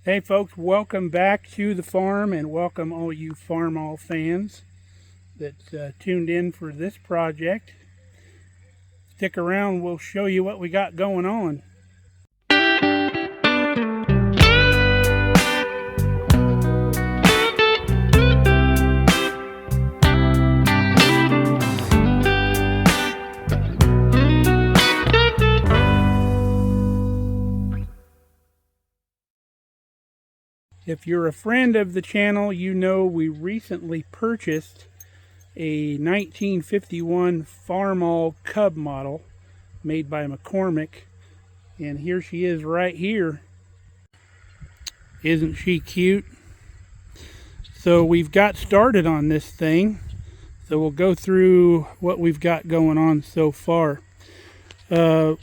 Hey folks, welcome back to the farm, and welcome all you Farmall fans that tuned in for this project. Stick around, we'll show you what we got going on. If you're a friend of the channel, you know we recently purchased a 1951 Farmall Cub model made by McCormick, and here she is right here. Isn't she cute? So we've got started on this thing, so we'll go through what we've got going on so far.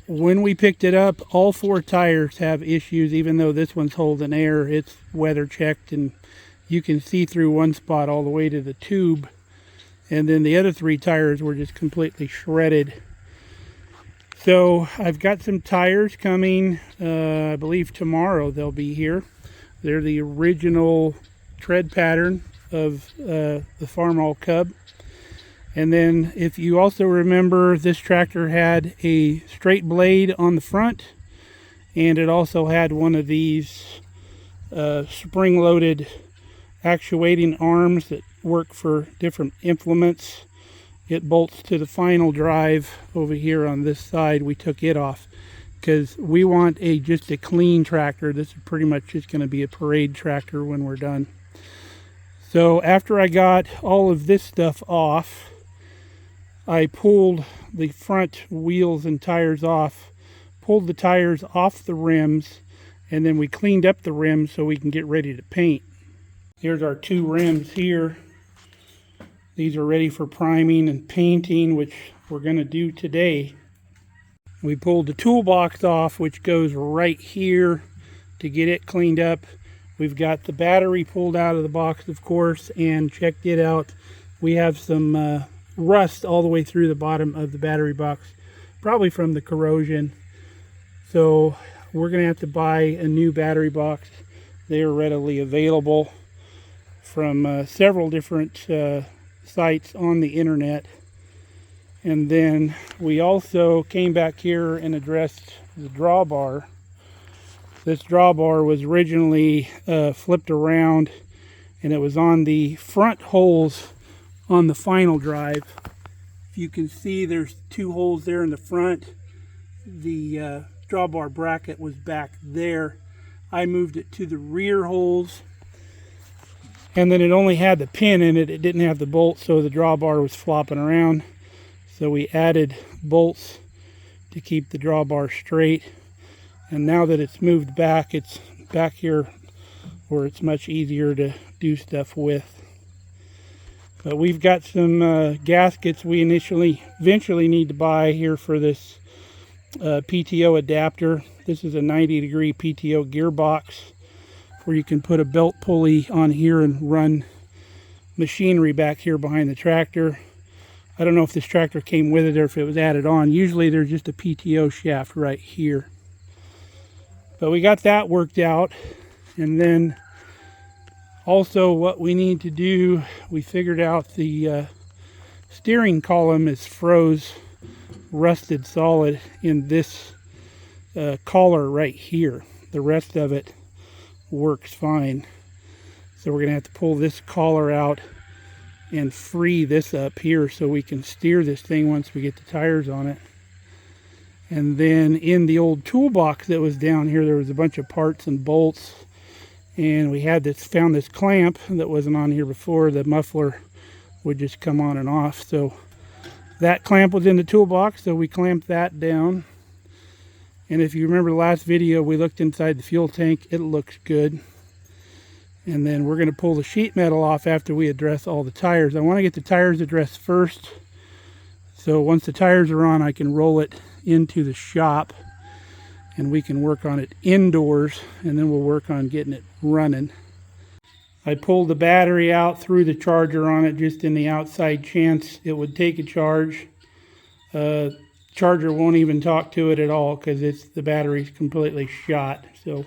When we picked it up, all four tires have issues. Even though this one's holding air, it's weather checked, and you can see through one spot all the way to the tube. And then the other three tires were just completely shredded. So I've got some tires coming, I believe tomorrow they'll be here. They're the original tread pattern of the Farmall Cub. And then if you also remember, this tractor had a straight blade on the front, and it also had one of these spring-loaded actuating arms that work for different implements. It bolts to the final drive over here on this side. We took it off because we want just a clean tractor. This is pretty much just going to be a parade tractor when we're done. So after I got all of this stuff off, I pulled the front wheels and tires off, pulled the tires off the rims, and then we cleaned up the rims so we can get ready to paint. Here's our two rims here. These are ready for priming and painting, which we're going to do today. We pulled the toolbox off, which goes right here, to get it cleaned up. We've got the battery pulled out of the box, of course, and checked it out. We have some rust all the way through the bottom of the battery box, probably from the corrosion. So we're going to have to buy a new battery box. They are readily available from several different sites on the internet. And then we also came back here and addressed the drawbar. This drawbar was originally flipped around, and it was on the front holes on the final drive. If you can see, there's two holes there in the front. The drawbar bracket was back there. I moved it to the rear holes, and then it only had the pin in it. It didn't have the bolt, so the drawbar was flopping around. So we added bolts to keep the drawbar straight. And now that it's moved back, it's back here where it's much easier to do stuff with. But we've got some gaskets we eventually need to buy here for this PTO adapter. This is a 90-degree PTO gearbox where you can put a belt pulley on here and run machinery back here behind the tractor. I don't know if this tractor came with it or if it was added on. Usually there's just a PTO shaft right here. But we got that worked out. And then also what we need to do, we figured out the steering column is froze, rusted solid in this collar right here. The rest of it works fine. So we're going to have to pull this collar out and free this up here so we can steer this thing once we get the tires on it. And then in the old toolbox that was down here, there was a bunch of parts and bolts. And we found this clamp that wasn't on here before. The muffler would just come on and off. So that clamp was in the toolbox, so we clamped that down. And if you remember the last video, we looked inside the fuel tank. It looks good. And then we're going to pull the sheet metal off after we address all the tires. I want to get the tires addressed first. So once the tires are on, I can roll it into the shop, and we can work on it indoors, and then we'll work on getting it running. I pulled the battery out, threw the charger on it just in the outside chance it would take a charge. Charger won't even talk to it at all because the battery's completely shot. So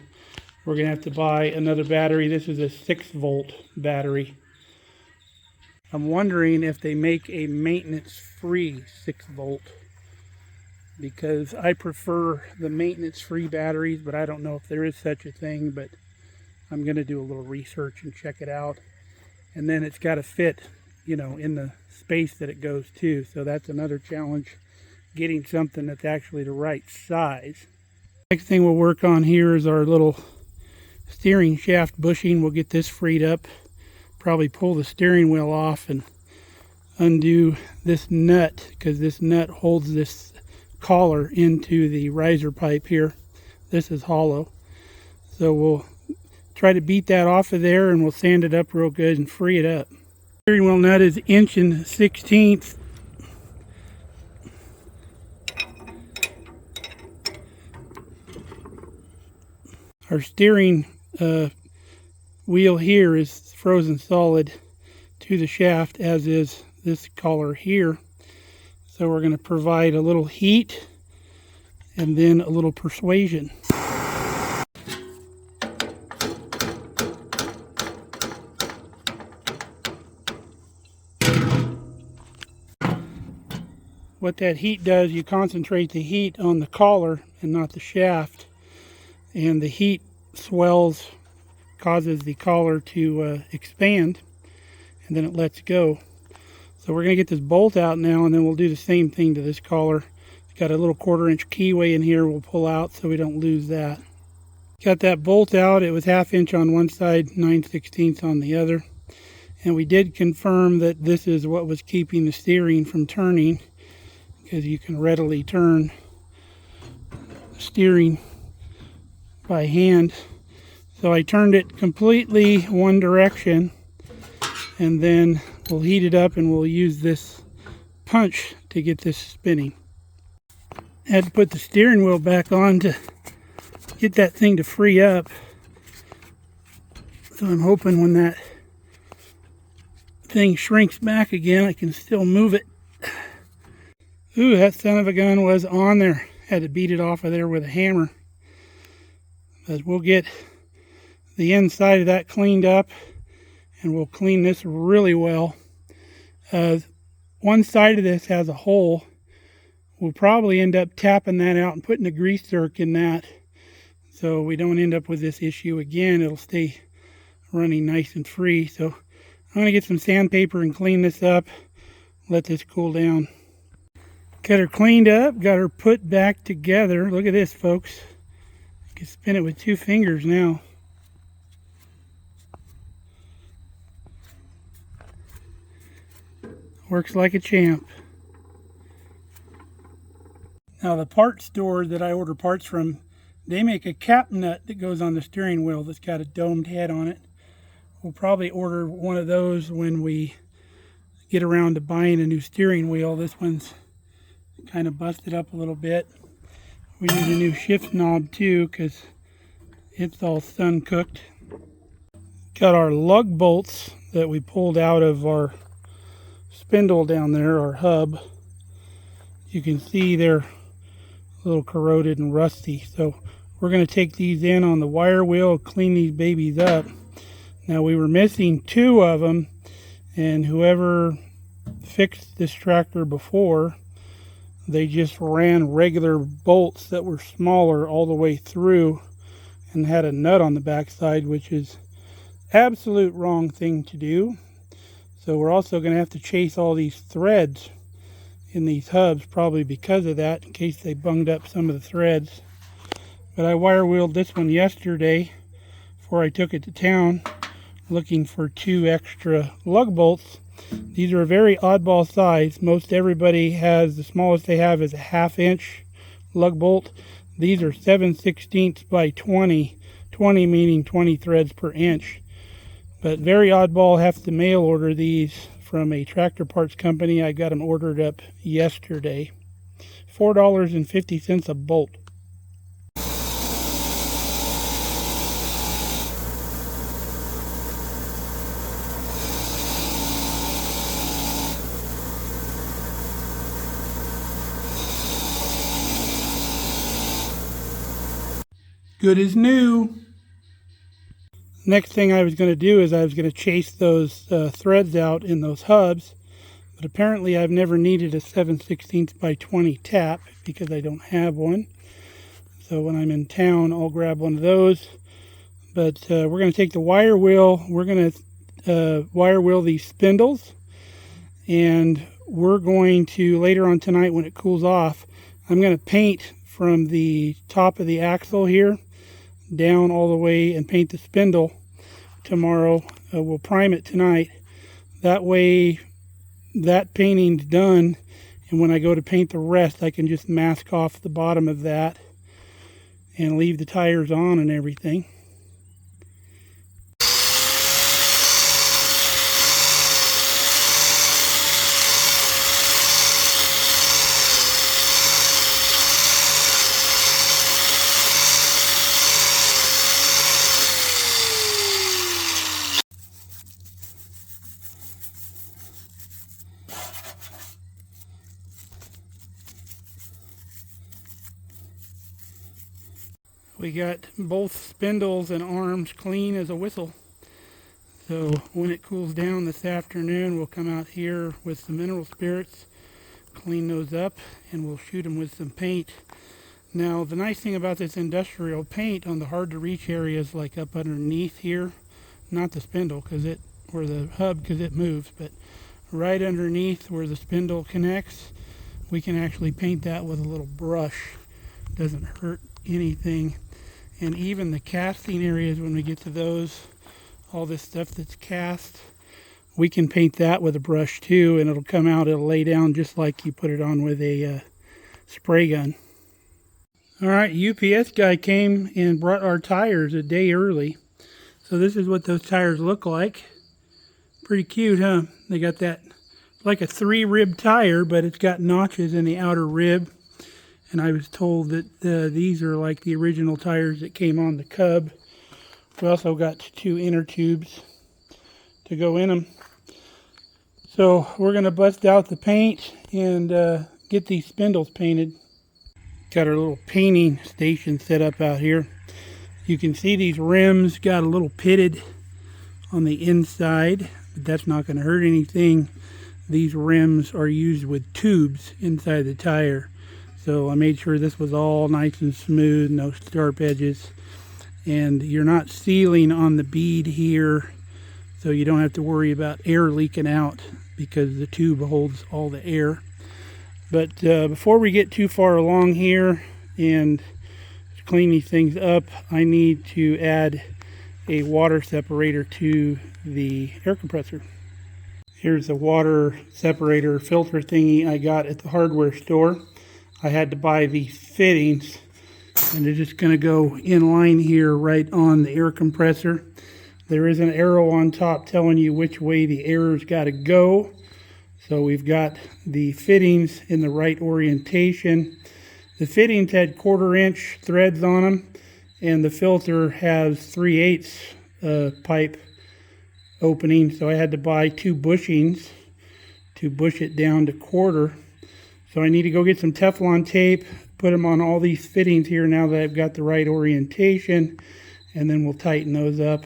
we're going to have to buy another battery. This is a 6-volt battery. I'm wondering if they make a maintenance-free 6-volt, because I prefer the maintenance-free batteries, but I don't know if there is such a thing. But I'm going to do a little research and check it out. And then it's got to fit, you know, in the space that it goes to. So that's another challenge, getting something that's actually the right size. Next thing we'll work on here is our little steering shaft bushing. We'll get this freed up, probably pull the steering wheel off and undo this nut, because this nut holds this collar into the riser pipe here. This is hollow. So we'll try to beat that off of there, and we'll sand it up real good and free it up. Steering wheel nut is 1 16 inches. Our steering wheel here is frozen solid to the shaft, as is this collar here. So we're going to provide a little heat and then a little persuasion. What that heat does, you concentrate the heat on the collar and not the shaft, and the heat swells, causes the collar to expand, and then it lets go. So we're going to get this bolt out now, and then we'll do the same thing to this collar. It's got a little 1/4-inch keyway in here we'll pull out so we don't lose that. Got that bolt out. It was 1/2 inch on one side, 9/16 on the other. And we did confirm that this is what was keeping the steering from turning, because you can readily turn steering by hand. So I turned it completely one direction, and then we'll heat it up and we'll use this punch to get this spinning. Had to put the steering wheel back on to get that thing to free up. So I'm hoping when that thing shrinks back again, I can still move it. Ooh, that son of a gun was on there. Had to beat it off of there with a hammer. But we'll get the inside of that cleaned up, and we'll clean this really well. One side of this has a hole. We'll probably end up tapping that out and putting a grease zerk in that, so we don't end up with this issue again. It'll stay running nice and free. So I'm going to get some sandpaper and clean this up, let this cool down. Got her cleaned up, got her put back together. Look at this, folks. I can spin it with 2 fingers now. Works like a champ. Now the parts store that I order parts from, they make a cap nut that goes on the steering wheel that's got a domed head on it. We'll probably order one of those when we get around to buying a new steering wheel. This one's kind of busted up a little bit. We need a new shift knob too, because it's all sun cooked. Got our lug bolts that we pulled out of our spindle down there, our hub. You can see they're a little corroded and rusty, so we're going to take these in on the wire wheel, clean these babies up. Now we were missing 2 of them, and whoever fixed this tractor before, they just ran regular bolts that were smaller all the way through and had a nut on the backside, which is absolute wrong thing to do. So we're also going to have to chase all these threads in these hubs, probably because of that, in case they bunged up some of the threads. But I wire wheeled this one yesterday before I took it to town, looking for 2 extra lug bolts. These are a very oddball size. Most everybody has, the smallest they have is a 1/2 inch lug bolt. These are 7/16 by 20, 20 meaning 20 threads per inch. But very oddball, have to mail order these from a tractor parts company. I got them ordered up yesterday. $4.50 a bolt. Good as new. Next thing I was going to do is I was going to chase those threads out in those hubs, but apparently I've never needed a 7/16 by 20 tap because I don't have one. So when I'm in town, I'll grab one of those. But we're going to take the wire wheel. We're going to wire wheel these spindles, and we're going to, later on tonight when it cools off, I'm going to paint from the top of the axle here down all the way and paint the spindle tomorrow. We'll prime it tonight. That way that painting's done, and when I go to paint the rest, I can just mask off the bottom of that and leave the tires on and everything. We got both spindles and arms clean as a whistle. So when it cools down this afternoon, we'll come out here with some mineral spirits, clean those up, and we'll shoot them with some paint. Now the nice thing about this industrial paint on the hard to reach areas, like up underneath here, not the spindle or the hub because it moves, but right underneath where the spindle connects, we can actually paint that with a little brush. Doesn't hurt anything. And even the casting areas, when we get to those, all this stuff that's cast, we can paint that with a brush too, and it'll come out, it'll lay down just like you put it on with a spray gun. Alright, UPS guy came and brought our tires a day early. So this is what those tires look like. Pretty cute, huh? They got that, like a 3-rib tire, but it's got notches in the outer rib. And I was told that these are like the original tires that came on the Cub. We also got 2 inner tubes to go in them. So we're going to bust out the paint and get these spindles painted. Got our little painting station set up out here. You can see these rims got a little pitted on the inside, but that's not going to hurt anything. These rims are used with tubes inside the tire. So I made sure this was all nice and smooth, no sharp edges. And you're not sealing on the bead here, so you don't have to worry about air leaking out because the tube holds all the air. But before we get too far along here and clean these things up, I need to add a water separator to the air compressor. Here's the water separator filter thingy I got at the hardware store. I had to buy these fittings, and they're just going to go in line here right on the air compressor. There is an arrow on top telling you which way the air's got to go. So we've got the fittings in the right orientation. The fittings had 1/4-inch threads on them, and the filter has 3/8 pipe opening. So I had to buy 2 bushings to bush it down to 1/4. So I need to go get some Teflon tape, put them on all these fittings here now that I've got the right orientation, and then we'll tighten those up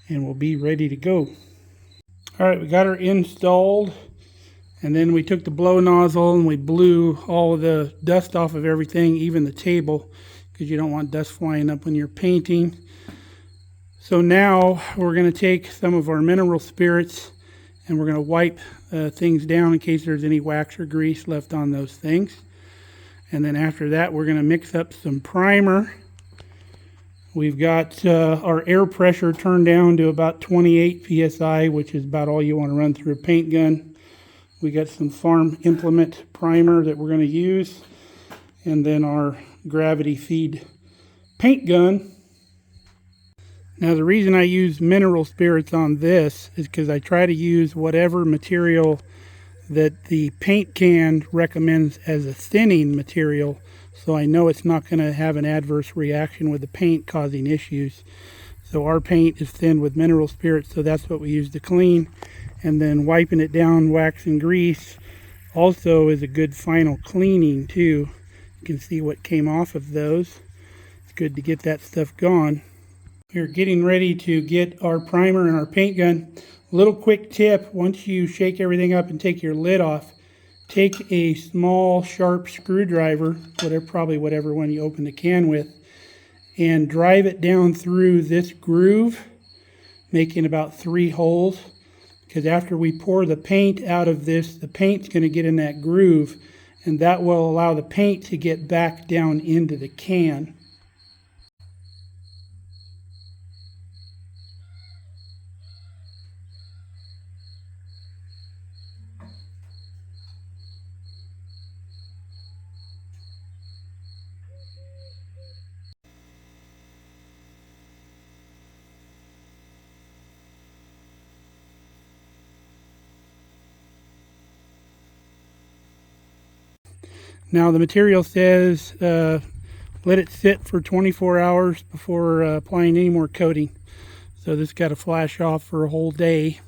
and we'll be ready to go. Alright, we got her installed, and then we took the blow nozzle and we blew all of the dust off of everything, even the table, because you don't want dust flying up when you're painting. So now we're going to take some of our mineral spirits and we're going to wipe things down in case there's any wax or grease left on those things. And then after that, we're going to mix up some primer. We've got our air pressure turned down to about 28 psi, which is about all you want to run through a paint gun. We got some farm implement primer that we're going to use, and then our gravity feed paint gun. Now the reason I use mineral spirits on this is because I try to use whatever material that the paint can recommends as a thinning material, so I know it's not going to have an adverse reaction with the paint causing issues. So our paint is thinned with mineral spirits, so that's what we use to clean. And then wiping it down, wax and grease, also is a good final cleaning too. You can see what came off of those. It's good to get that stuff gone. We're getting ready to get our primer and our paint gun. A little quick tip, once you shake everything up and take your lid off, take a small sharp screwdriver, probably whatever one you open the can with, and drive it down through this groove, making about 3 holes. Because after we pour the paint out of this, the paint's going to get in that groove, and that will allow the paint to get back down into the can. Now the material says let it sit for 24 hours before applying any more coating. So this got to flash off for a whole day.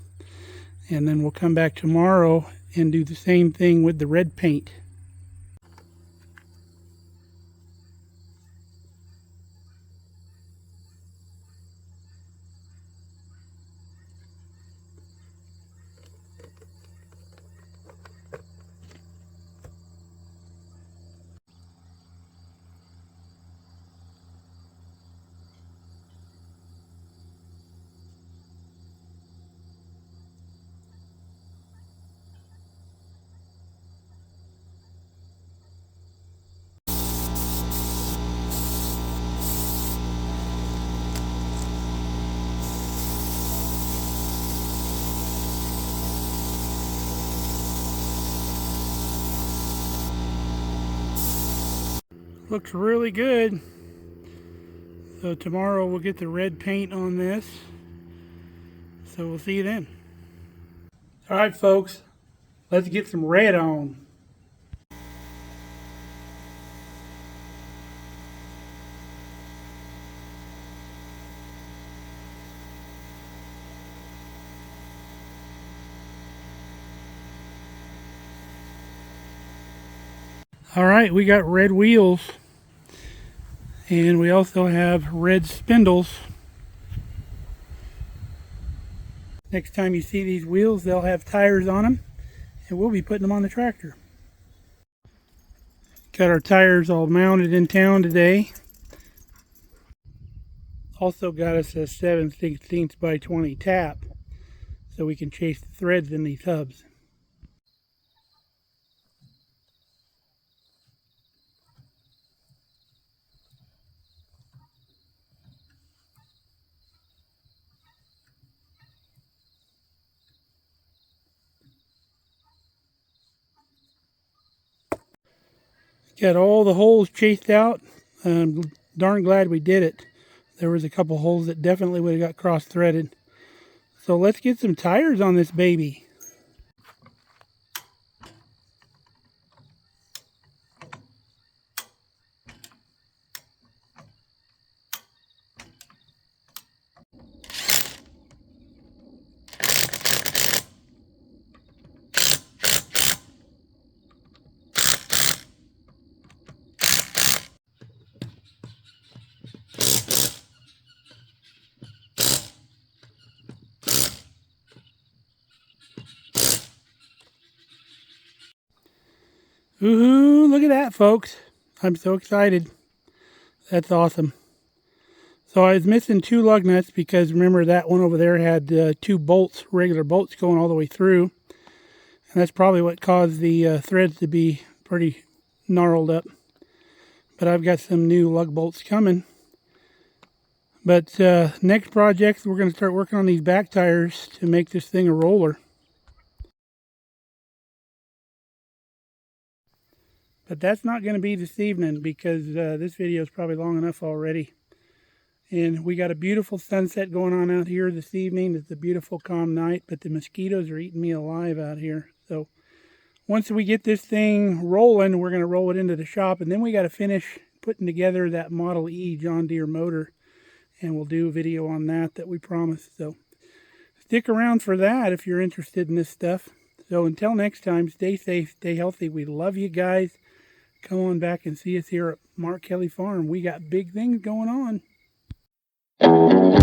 And then we'll come back tomorrow and do the same thing with the red paint. Looks really good. So tomorrow we'll get the red paint on this. So we'll see you then. All right, folks, let's get some red on. All right, we got red wheels, and we also have red spindles. Next time you see these wheels, they'll have tires on them, and we'll be putting them on the tractor. Got our tires all mounted in town today. Also got us a 7/16 by 20 tap, so we can chase the threads in these hubs. Got all the holes chased out. I'm darn glad we did it. There was a couple holes that definitely would have got cross-threaded. So let's get some tires on this baby. Woohoo, look at that, folks. I'm so excited. That's awesome. So I was missing 2 lug nuts because remember that one over there had 2 bolts, regular bolts going all the way through. And that's probably what caused the threads to be pretty gnarled up. But I've got some new lug bolts coming. But next project, we're going to start working on these back tires to make this thing a roller. But that's not going to be this evening because this video is probably long enough already. And we got a beautiful sunset going on out here this evening. It's a beautiful calm night, but the mosquitoes are eating me alive out here. So once we get this thing rolling, we're going to roll it into the shop. And then we got to finish putting together that Model E John Deere motor. And we'll do a video on that we promised. So stick around for that if you're interested in this stuff. So until next time, stay safe, stay healthy. We love you guys. Come on back and see us here at Markelly Farm. We got big things going on.